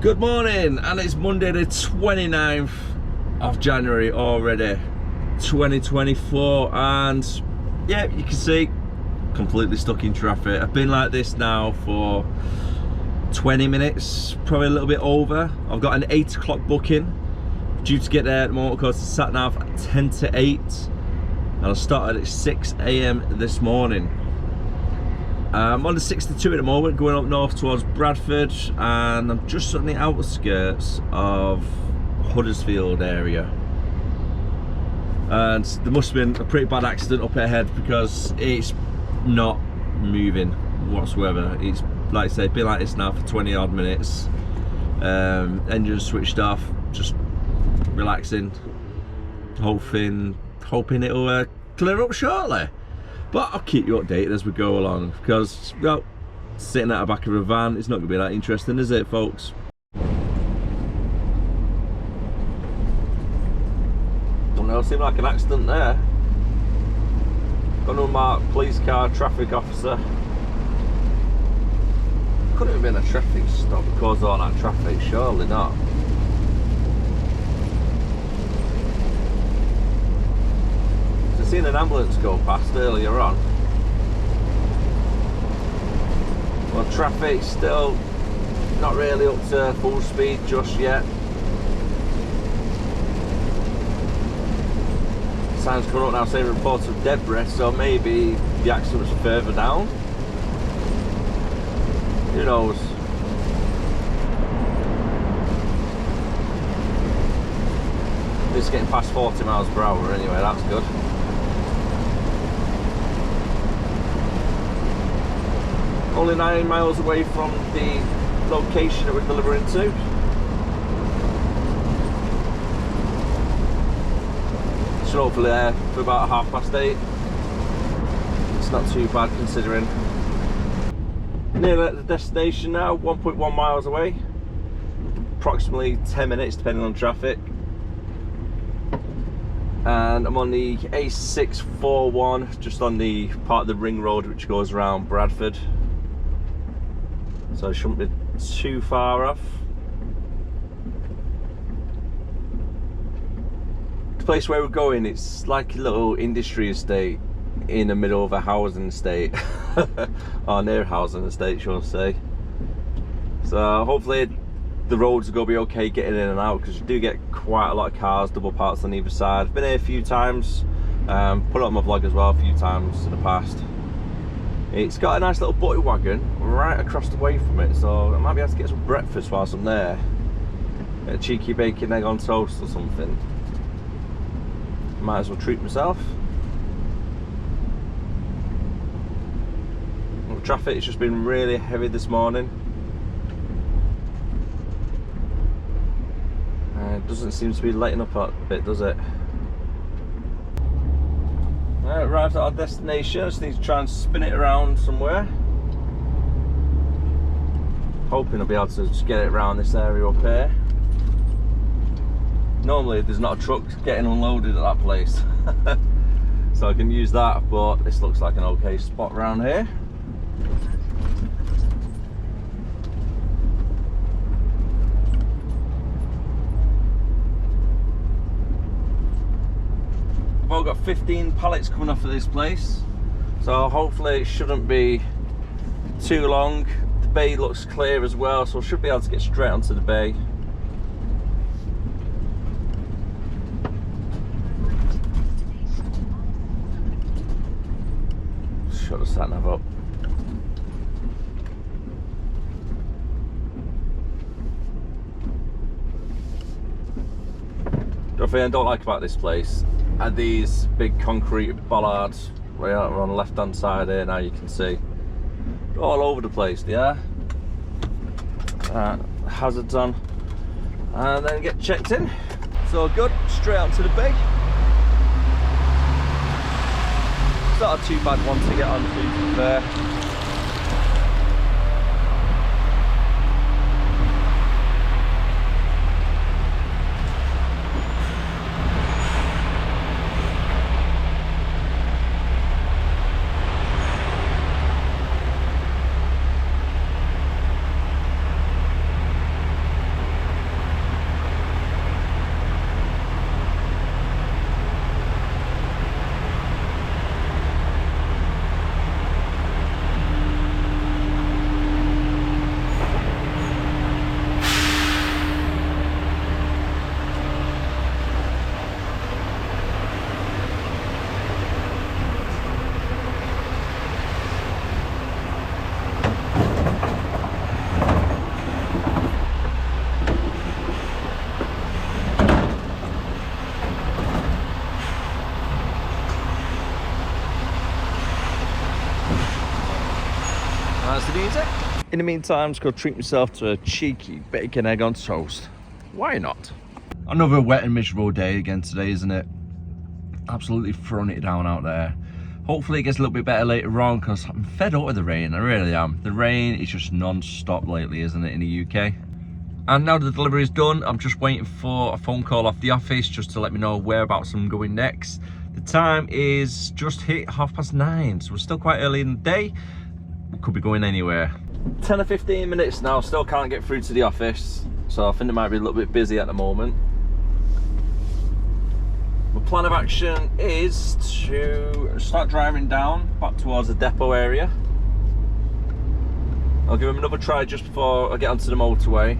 Good morning, and it's Monday the 29th of January already, 2024, and yeah, you can see, completely stuck in traffic. I've been like this now for 20 minutes, probably a little bit over. I've got an 8 o'clock booking, due to get there at the moment because it's sat nav at 10 to 8, and I started at 6 AM this morning. I'm on the 62 at the moment, going up north towards Bradford, and I'm just on the outskirts of Huddersfield area. And there must have been a pretty bad accident up ahead because it's not moving whatsoever. It's, like I say, been like this now for 20 odd minutes. Engine switched off, just relaxing, hoping it'll clear up shortly. But I'll keep you updated as we go along, because, well, sitting at the back of a van, it's not going to be that interesting, is it, folks? Don't know, seemed like an accident there. Got an unmarked police car, traffic officer. Couldn't have been a traffic stop because of all that traffic, surely not. Seen an ambulance go past earlier on. Well, traffic still not really up to full speed just yet. Signs coming up now saying reports of debris, so maybe the accident was further down. Who knows? It's getting past 40 miles per hour anyway, that's good. Only 9 miles away from the location that we're delivering to. Should hopefully there for about 8:30. It's not too bad considering. Nearly at the destination now, 1.1 miles away. Approximately 10 minutes depending on traffic. And I'm on the A641, just on the part of the ring road which goes around Bradford. So I shouldn't be too far off. The place where we're going, it's like a little industry estate in the middle of a housing estate. Or near a housing estate, shall I say. So hopefully the roads are going to be okay getting in and out, because you do get quite a lot of cars, double parks on either side. I've been here a few times, put it on my vlog as well a few times in the past. It's got a nice little butty wagon right across the way from it, so I might be able to get some breakfast whilst I'm there. A cheeky bacon egg on toast or something. Might as well treat myself. Well, traffic has just been really heavy this morning. It doesn't seem to be letting up a bit, does it? Arrived at our destination. I just need to try and spin it around somewhere. Hoping I'll be able to just get it around this area up here. Normally there's not a truck getting unloaded at that place. So I can use that, but this looks like an okay spot around here. I've all got 15 pallets coming off of this place, so hopefully it shouldn't be too long. The bay looks clear as well, so I should be able to get straight onto the bay. Shut the sat nav up. The thing I don't like about this place are these big concrete bollards right on the left hand side here. Now you can see all over the place. Yeah, hazards on, and then get checked in. So good, straight out to the bay. It's not a too bad one to get onto there. In the meantime, just go treat myself to a cheeky bacon egg on toast. Why not? Another wet and miserable day again today, isn't it? Absolutely throwing it down out there. Hopefully it gets a little bit better later on, because I'm fed up with the rain. I really am. The rain is just non-stop lately, isn't it, in the UK? And now the delivery is done, I'm just waiting for a phone call off the office just to let me know whereabouts I'm going next. The time is just hit 9:30, so we're still quite early in the day. We could be going anywhere. 10 or 15 minutes now, still can't get through to the office, so I think it might be a little bit busy at the moment. My plan of action is to start driving down back towards the depot area. I'll give him another try just before I get onto the motorway,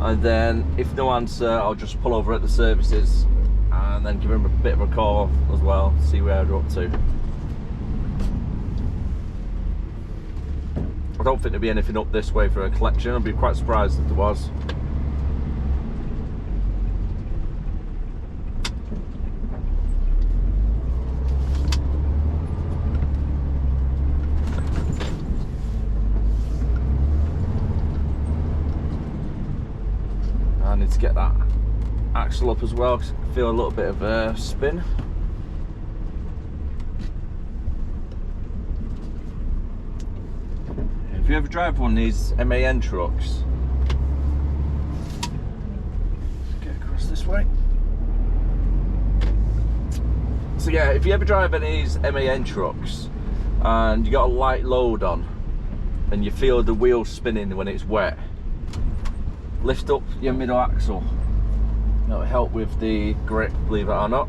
and then if no answer, I'll just pull over at the services and then give him a bit of a call as well, see where they're up to. I don't think there'll be anything up this way for a collection. I'd be quite surprised if there was. I need to get that axle up as well, because I feel a little bit of a spin. If you ever drive one of these MAN trucks, let's get across this way. So yeah, if you ever drive any of these MAN trucks and you got a light load on and you feel the wheels spinning when it's wet, lift up your middle axle. That'll help with the grip, believe it or not.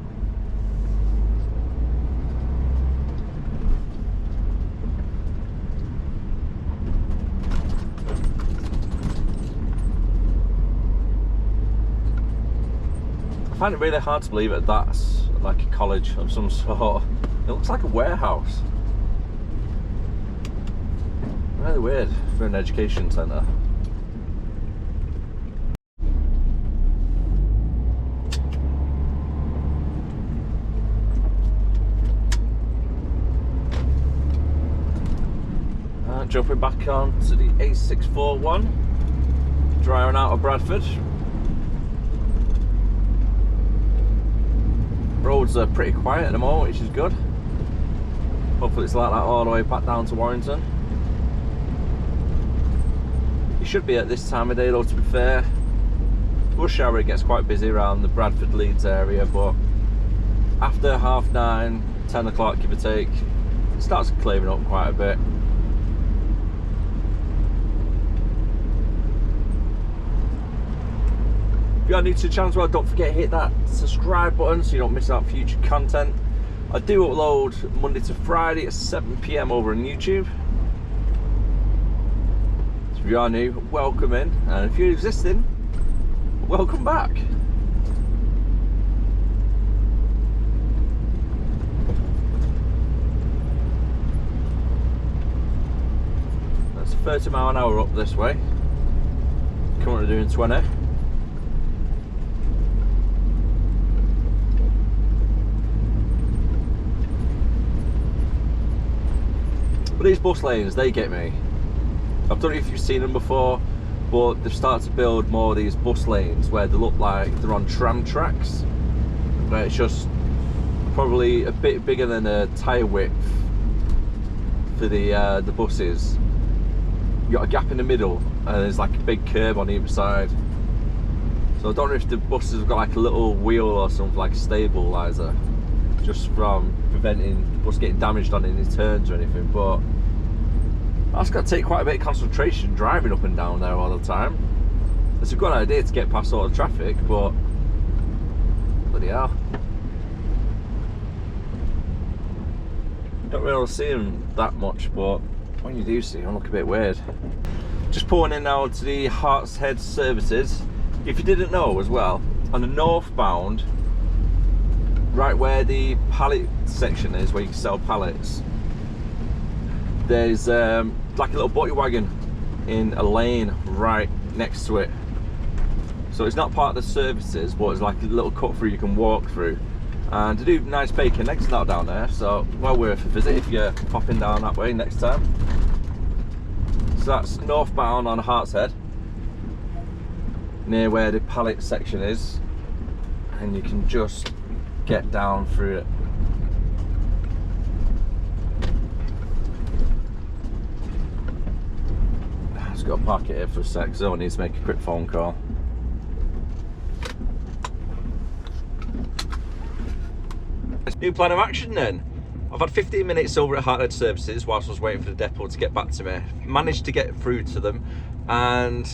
I find it really hard to believe that that's like a college of some sort. It looks like a warehouse. Really weird for an education centre. Jumping back on to the A641, driving out of Bradford. Roads are pretty quiet at the moment, which is good. Hopefully it's like that all the way back down to Warrington. You should be at this time of day though, to be fair. Rush hour it gets quite busy around the Bradford Leeds area, but after 9:30, 10 o'clock give or take, it starts clearing up quite a bit. If you are new to the channel as well, don't forget to hit that subscribe button so you don't miss out future content. I do upload Monday to Friday at 7 PM over on YouTube. So if you are new, welcome in, and if you're existing, welcome back. That's 30 mile an hour up this way. Currently doing 20. But these bus lanes, they get me. I don't know if you've seen them before, but they've started to build more of these bus lanes where they look like they're on tram tracks, where it's just probably a bit bigger than a tyre width for the buses. You got a gap in the middle, and there's like a big curb on either side. So I don't know if the buses have got like a little wheel or something, like a stabiliser, just from preventing the bus getting damaged on any turns or anything, but that's got to take quite a bit of concentration driving up and down there all the time. It's a good idea to get past all the traffic, but bloody hell. Don't really see them that much, but when you do see them, look a bit weird. Just pulling in now to the Hartshead services. If you didn't know as well, on the northbound, right where the pallet section is, where you can sell pallets, there's like a little butty wagon in a lane right next to it. So it's not part of the services, but it's like a little cut through you can walk through. And to do nice bacon eggs out down there, so well worth a visit if you're popping down that way next time. So that's northbound on Hartshead, near where the pallet section is, and you can just get down through it. Just got to park it here for a sec, so I need to make a quick phone call. New plan of action then. I've had 15 minutes over at Hartshead Services whilst I was waiting for the depot to get back to me. Managed to get through to them and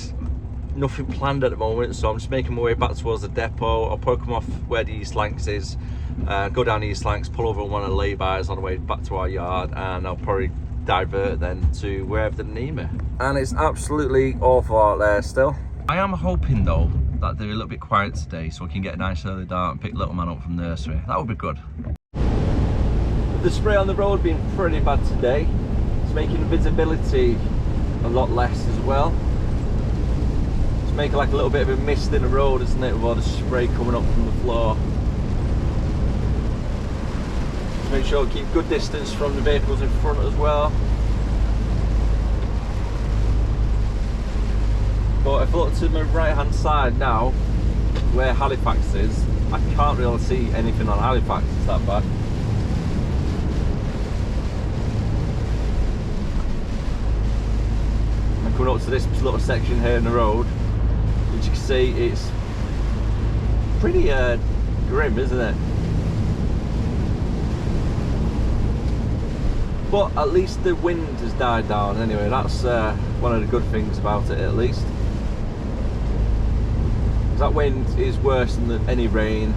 nothing planned at the moment, so I'm just making my way back towards the depot. I'll probably come off where the East Lancs is, go down the East Lancs, pull over on one of the lay-bys on the way back to our yard, and I'll probably divert then to wherever they need me. And it's absolutely awful out there still. I am hoping though that they're a little bit quiet today so we can get a nice early dart and pick little man up from nursery. That would be good. The spray on the road being pretty bad today. It's making the visibility a lot less as well. It's making like a little bit of a mist in the road, isn't it, with all the spray coming up from the floor. Just make sure to keep good distance from the vehicles in front as well. But if I look to my right hand side now, where Halifax is, I can't really see anything on Halifax, it's that bad. I'm coming up to this little section here in the road, which you can see it's pretty grim, isn't it? But at least the wind has died down anyway. That's one of the good things about it, at least. That wind is worse than any rain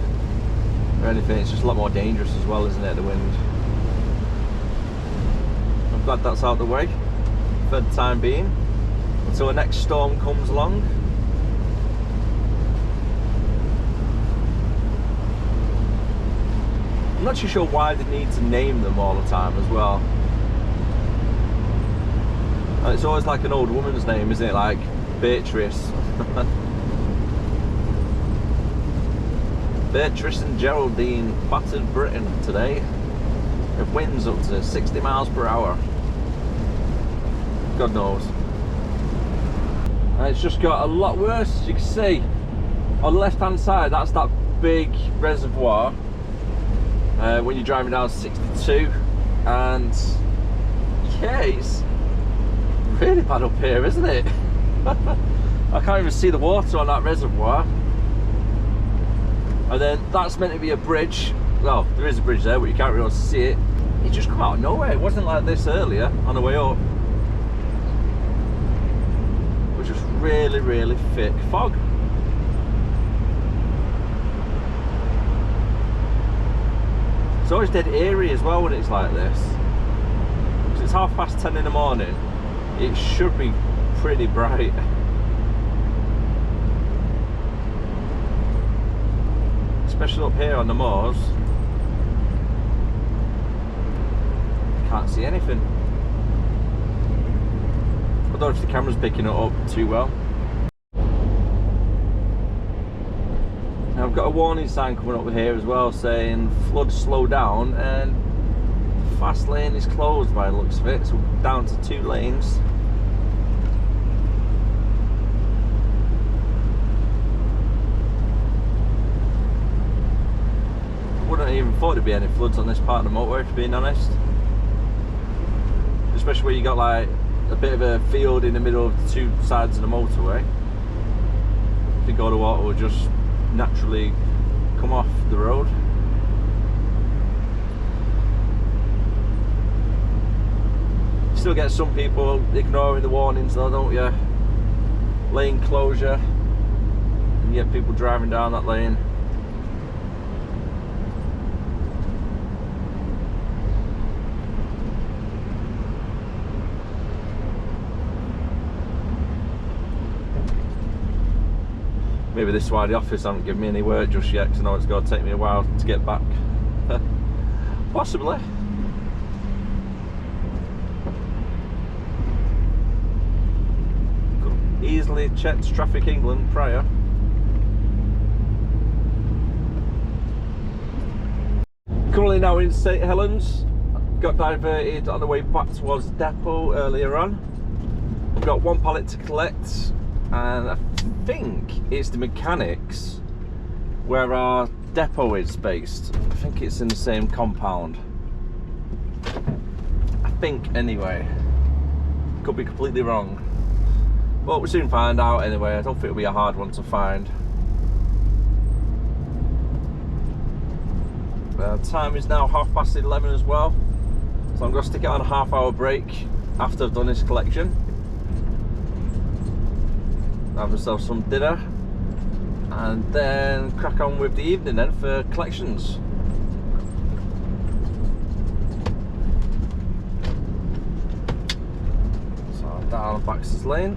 or anything. It's just a lot more dangerous as well, isn't it, the wind? I'm glad that's out of the way for the time being, until the next storm comes along. I'm not too sure why they need to name them all the time as well. It's always like an old woman's name, isn't it? Like Beatrice. Beatrice and Geraldine battered Britain today with winds up to 60 miles per hour. God knows. And it's just got a lot worse, as you can see. On the left hand side, that's that big reservoir when you're driving down 62. And yeah, it's really bad up here, isn't it? I can't even see the water on that reservoir. And then that's meant to be a bridge. Well, there is a bridge there, but you can't really see it. It just come out of nowhere. It wasn't like this earlier on the way up. It was just really, really thick fog. It's always dead eerie as well when it's like this. Because it's 10:30 in the morning. It should be pretty bright. Especially up here on the moors. Can't see anything. I don't know if the camera's picking it up too well. Now I've got a warning sign coming up here as well saying flood slow down, and the fast lane is closed by the looks of it, so down to 2 lanes. Wouldn't even thought there'd be any floods on this part of the motorway, to being honest. Especially where you got like a bit of a field in the middle of the 2 sides of the motorway. I think all the water will just naturally come off the road. You still get some people ignoring the warnings though, don't you? Lane closure, and you get people driving down that lane. Maybe this is why the office haven't given me any work just yet, because I know it's going to take me a while to get back. Possibly. Could have easily checked Traffic England prior. Currently now in St Helens. Got diverted on the way back towards the depot earlier on. We've got one pallet to collect, and I think it's the mechanics where our depot is based. I think it's in the same compound. I think, anyway. Could be completely wrong. But we'll soon find out anyway. I don't think it'll be a hard one to find. Time is now 11:30 as well. So I'm going to stick it on a half-hour break after I've done this collection. Have myself some dinner. And then crack on with the evening then for collections. So down Baxter's Lane.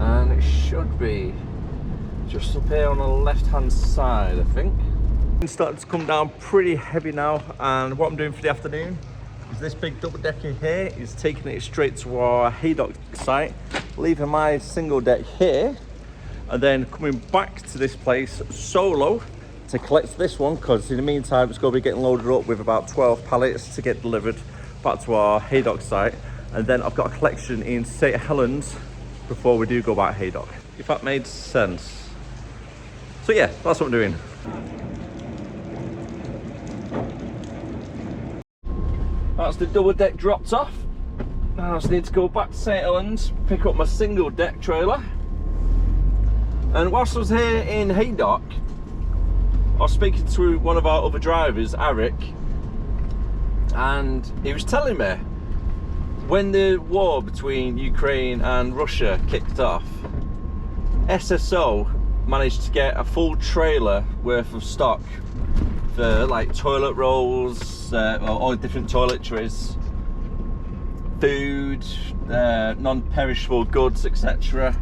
And it should be just up here on the left hand side, I think. It's starting to come down pretty heavy now, and what I'm doing for the afternoon is this big double decker here is taking it straight to our haydock site, leaving my single deck here, and then coming back to this place solo to collect this one, because in the meantime it's going to be getting loaded up with about 12 pallets to get delivered back to our haydock site. And then I've got a collection in St Helens before we do go back haydock, if that made sense. So yeah, that's what I'm doing. That's the double deck dropped off. Now I just need to go back to St Helens, pick up my single deck trailer. And whilst I was here in haydock, I was speaking to one of our other drivers, Eric, and he was telling me when the war between Ukraine and Russia kicked off, SSO managed to get a full trailer worth of stock for like toilet rolls, all different toiletries, food, non-perishable goods, etc.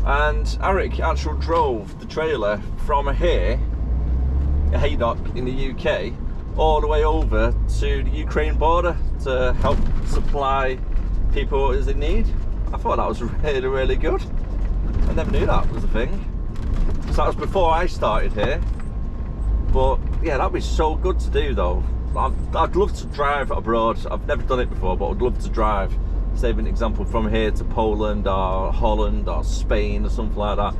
And Eric actually drove the trailer from here, haydock in the UK, all the way over to the Ukraine border to help supply people what is in need. I thought that was really, really good. I never knew that was a thing. So that was before I started here. But yeah, that'd be so good to do though. I'd love to drive abroad. I've never done it before, but I'd love to drive. Say an example, from here to Poland or Holland or Spain or something like that.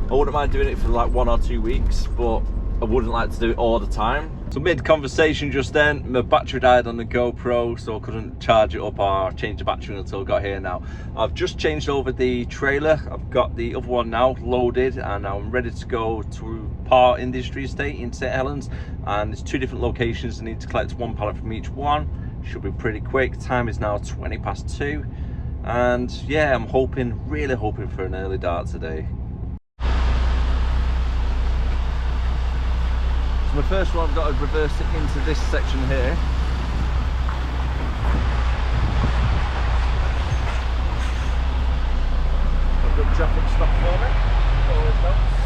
I wouldn't mind doing it for like 1 or 2 weeks, but I wouldn't like to do it all the time. So mid-conversation just then, my battery died on the GoPro, so I couldn't charge it up or change the battery until I got here now. I've just changed over the trailer. I've got the other one now loaded, and I'm ready to go to Par Industry Estate in St Helens. And there's 2 different locations. I need to collect 1 pallet from each one. Should be pretty quick. Time is now 2:20. And yeah, I'm hoping, really hoping for an early dart today. So the first one, I've got to reverse it into this section here. A good traffic stop for me. Always helps.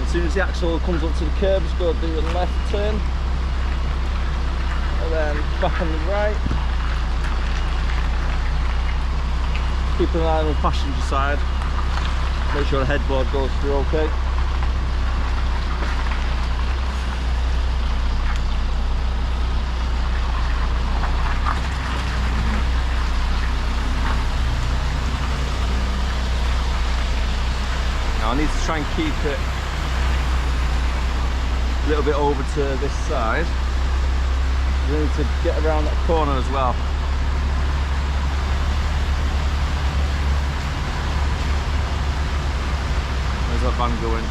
As soon as the axle comes up to the curb, it's going to do a left turn. And then back on the right. Keep an eye on the passenger side. Make sure the headboard goes through okay. Now I need to try and keep it a little bit over to this side. We need to get around that corner as well. Where's that van going?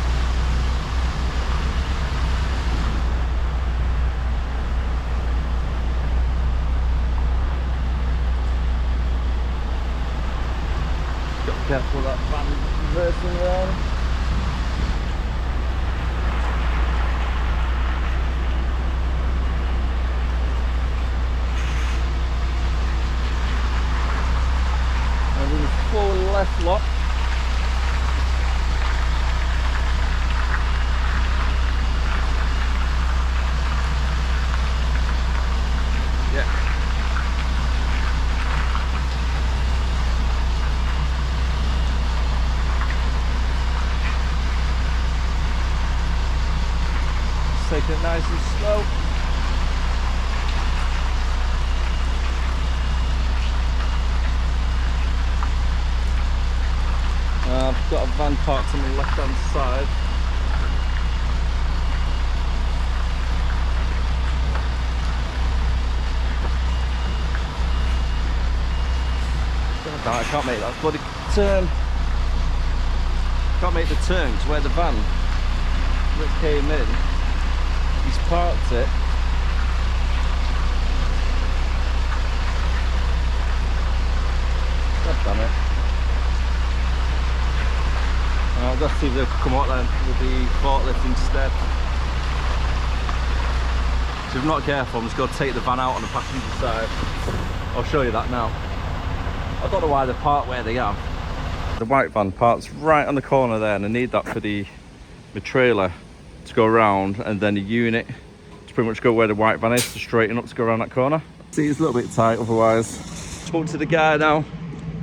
Got to be careful of that van reversing around. Forward left lock. Yeah, taking it nice and slow. I've got a van parked on the left hand side. I can't make that bloody turn. Can't make the turn to where the van that came in, he's parked it. God damn it. I've got to see if they could come out then with the forklift instead. So if I'm not careful, I'm just going to take the van out on the passenger side. I'll show you that now. I don't know why they park where they have. The white van parks right on the corner there, and I need that for the trailer to go around, and then a unit to pretty much go where the white van is to straighten up to go around that corner. See, it's a little bit tight otherwise. Spoke to the guy now.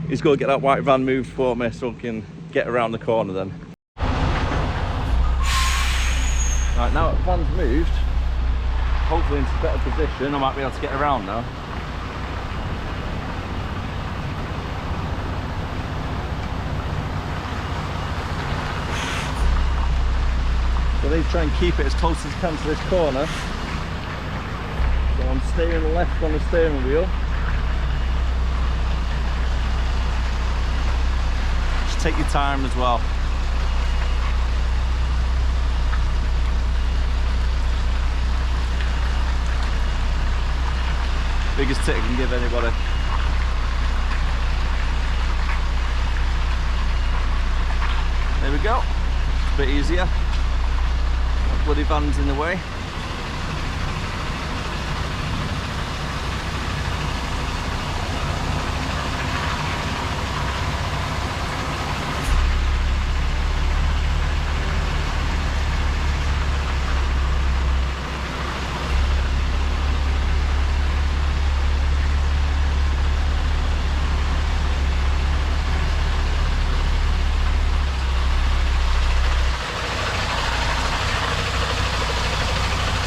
He's going to get that white van moved for me so I can get around the corner then. Right, now that the van's moved, hopefully into a better position, I might be able to get around now. So they try and keep it as close as I can to this corner. So I'm steering left on the steering wheel. Just take your time as well. Biggest tip I can give anybody. There we go. It's a bit easier. That bloody van's in the way.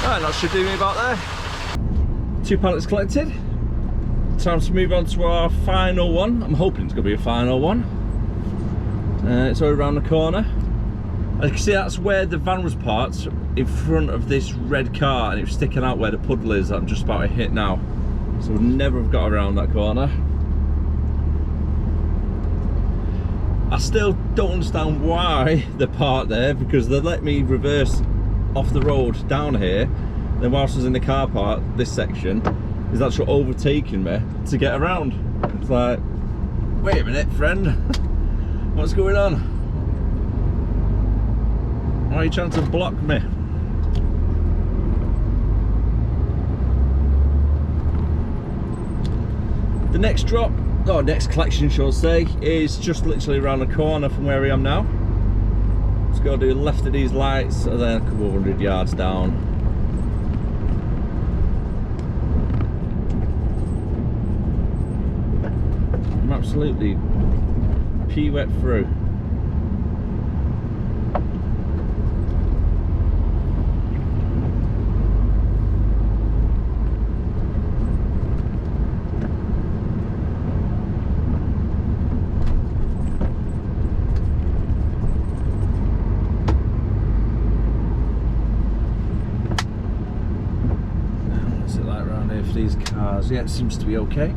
Right, that should do me about there. 2 pallets collected. Time to move on to our final one. I'm hoping it's going to be a final one. It's all around the corner. As you can see, that's where the van was parked, in front of this red car, and it was sticking out where the puddle is that I'm just about to hit now. So we'll never have got around that corner. I still don't understand why they're parked there, because they let me reverse off the road down here, then whilst I was in the car park, this section is actually overtaking me to get around. It's like, wait a minute, friend, what's going on? Why are you trying to block me? The next drop, or next collection shall I say, is just literally around the corner from where I am now. Just go do left of these lights and then a couple of 100 yards down. I'm absolutely pea wet through. These cars, yeah, it seems to be okay.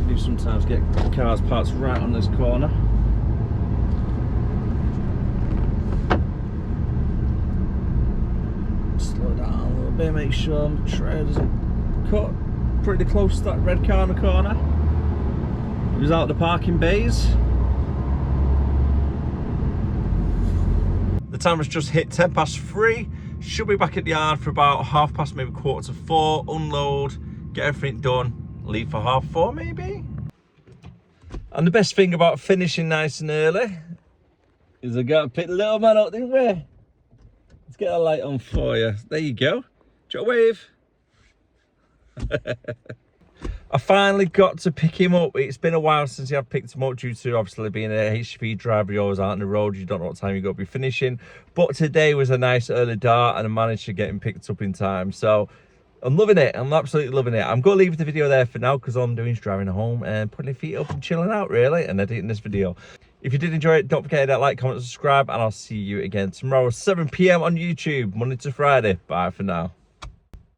You sometimes get cars parked right on this corner. Slow down a little bit, make sure the trailer doesn't cut pretty close to that red car in the corner. It was out the parking bays. The time has just hit 3:10. Should be back at the yard for about 3:30, maybe 4:15, unload, get everything done, leave for 4:30 maybe. And the best thing about finishing nice and early is I got to pick the little man up, didn't we? Let's get a light on for you. There you go. Do you want a wave? I finally got to pick him up. It's been a while since I've picked him up due to obviously being a HGV driver. You're always out on the road. You don't know what time you're going to be finishing. But today was a nice early dart and I managed to get him picked up in time. So I'm loving it. I'm absolutely loving it. I'm going to leave the video there for now because all I'm doing is driving home and putting my feet up and chilling out really and editing this video. If you did enjoy it, don't forget to like, comment, subscribe, and I'll see you again tomorrow, 7 PM on YouTube, Monday to Friday. Bye for now.